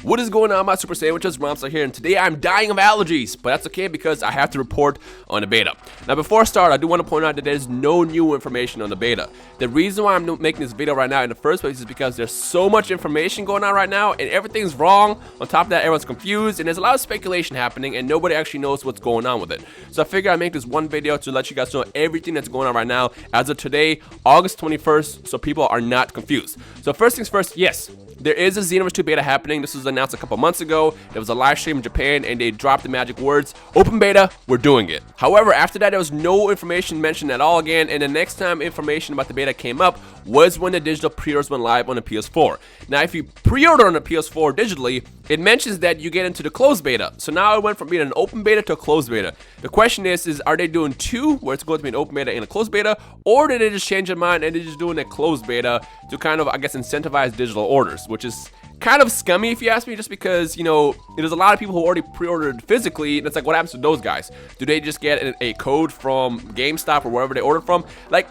What is going on, my super sandwiches? Rhymestyle here, and today I'm dying of allergies, but that's okay because I have to report on the beta. Now, before I start, I do want to point out that there's no new information on the beta. The reason why I'm making this video right now in the first place is because there's so much information going on right now, and everything's wrong. On top of that, everyone's confused, and there's a lot of speculation happening, and nobody actually knows what's going on with it. So I figured I'd make this one video to let you guys know everything that's going on right now as of today, August 21st, so people are not confused. So first things first, yes, there is a Xenoverse 2 beta happening. This was announced a couple months ago. There was a live stream in Japan, and they dropped the magic words, open beta, we're doing it. However, after that, there was no information mentioned at all again, and the next time information about the beta came up was when the digital pre-orders went live on the PS4. Now, if you pre-order on the PS4 digitally, it mentions that you get into the closed beta. So now it went from being an open beta to a closed beta. The question is are they doing two, where it's going to be an open beta and a closed beta, or did they just change their mind and they're just doing a closed beta to kind of, I guess, incentivize digital orders, which is kind of scummy if you ask me, just because, you know, there's a lot of people who already pre-ordered physically, and it's like, what happens to those guys? Do they just get a code from GameStop or wherever they ordered from? Like,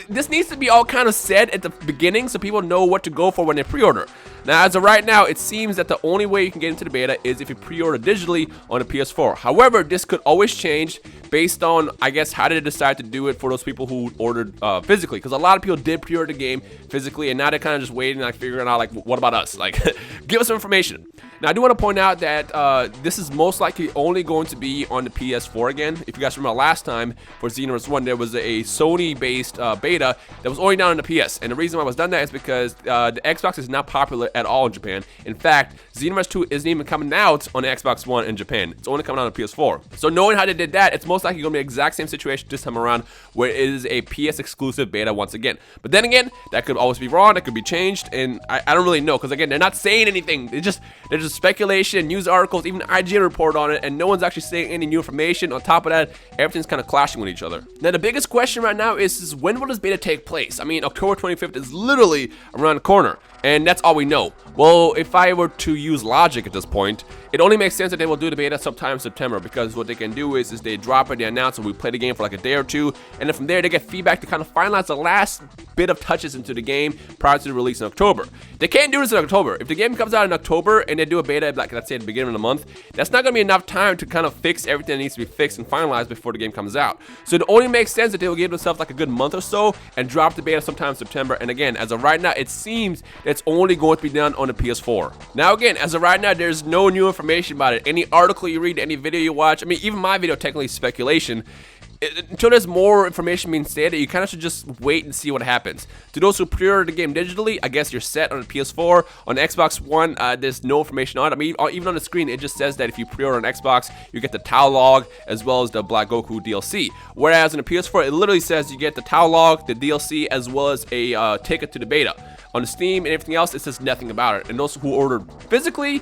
this needs to be all kind of said at the beginning so people know what to go for when they pre-order. Now, as of right now, it seems that the only way you can get into the beta is if you pre-order digitally on the PS4. However, this could always change based on, I guess, how they decide to do it for those people who ordered physically. Because a lot of people did pre-order the game physically, and now they're kind of just waiting, like figuring out, like, what about us? Like, give us some information. Now, I do want to point out that this is most likely only going to be on the PS4 again. If you guys remember last time for Xenoverse 1, there was a Sony-based beta that was only down on the PS. And the reason why it was done that is because the Xbox is not popular at all in Japan. In fact, Xenoverse 2 isn't even coming out on the Xbox One in Japan. It's only coming out on the PS4. So knowing how they did that, it's most likely going to be the exact same situation this time around, where it is a PS exclusive beta once again. But then again, that could always be wrong. That could be changed, and I don't really know, because again, they're not saying anything. They're just speculation, news articles, even IGN report on it, and no one's actually saying any new information. On top of that, everything's kind of clashing with each other. Now, the biggest question right now is when will this beta take place? I mean, October 25th is literally around the corner, and that's all we know. Well, if I were to use logic at this point, it only makes sense that they will do the beta sometime in September, because what they can do is they drop it, they announce it, we play the game for like a day or two, and then from there they get feedback to kind of finalize the last bit of touches into the game prior to the release in October. They can't do this in October. If the game comes out in October and they do a beta, like let's say at the beginning of the month, that's not going to be enough time to kind of fix everything that needs to be fixed and finalized before the game comes out. So it only makes sense that they will give themselves like a good month or so and drop the beta sometime in September. And again, as of right now, it seems that it's only going to be done on the PS4. Now again, as of right now, there's no new information about it. Any article you read, any video you watch, I mean, even my video technically is speculation. Until there's more information being stated, you kind of should just wait and see what happens. To those who pre-order the game digitally, I guess you're set on the PS4. On the Xbox One, there's no information on it. I mean, even on the screen, it just says that if you pre-order on Xbox, you get the Tau Log as well as the Black Goku DLC. Whereas on the PS4, it literally says you get the Tau Log, the DLC, as well as a ticket to the beta. On the Steam and everything else, it says nothing about it. And those who ordered physically,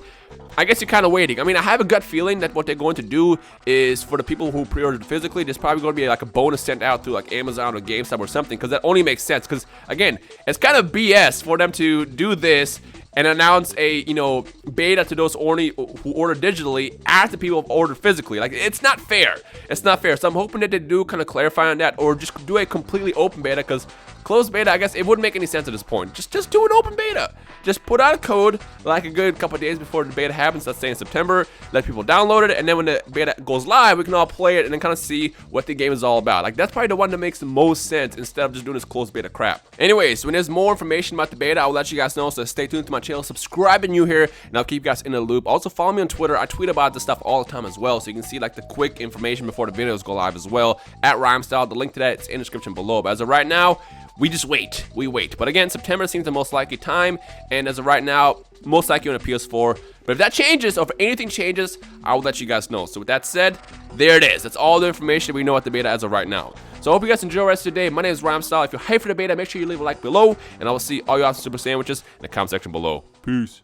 I guess you're kind of waiting. I mean, I have a gut feeling that what they're going to do is for the people who pre-ordered physically, there's probably going to be like a bonus sent out through like Amazon or GameStop or something, because that only makes sense. Because again, it's kind of BS for them to do this and announce a, you know, beta to those only who order digitally after people have ordered physically. Like, it's not fair. It's not fair. So I'm hoping that they do kind of clarify on that, or just do a completely open beta, because closed beta, I guess it wouldn't make any sense at this point. Just do an open beta. Just put out a code like a good couple of days before the beta happens, let's say in September, let people download it, and then when the beta goes live, we can all play it and then kind of see what the game is all about. Like, that's probably the one that makes the most sense instead of just doing this closed beta crap. Anyways, when there's more information about the beta, I'll let you guys know, so stay tuned to my channel, subscribe if you're new here, and I'll keep you guys in the loop. Also, follow me on Twitter. I tweet about this stuff all the time as well, so you can see like the quick information before the videos go live as well, at Rhymestyle. The link to that is in the description below. But as of right now, we just wait. We wait. But again, September seems the most likely time, and as of right now, most likely on a PS4. But if that changes, or if anything changes, I will let you guys know. So with that said, there it is. That's all the information we know at the beta as of right now. So I hope you guys enjoy the rest of the day. My name is Rhymestyle. If you're hyped for the beta, make sure you leave a like below, and I will see all you awesome super sandwiches in the comment section below. Peace.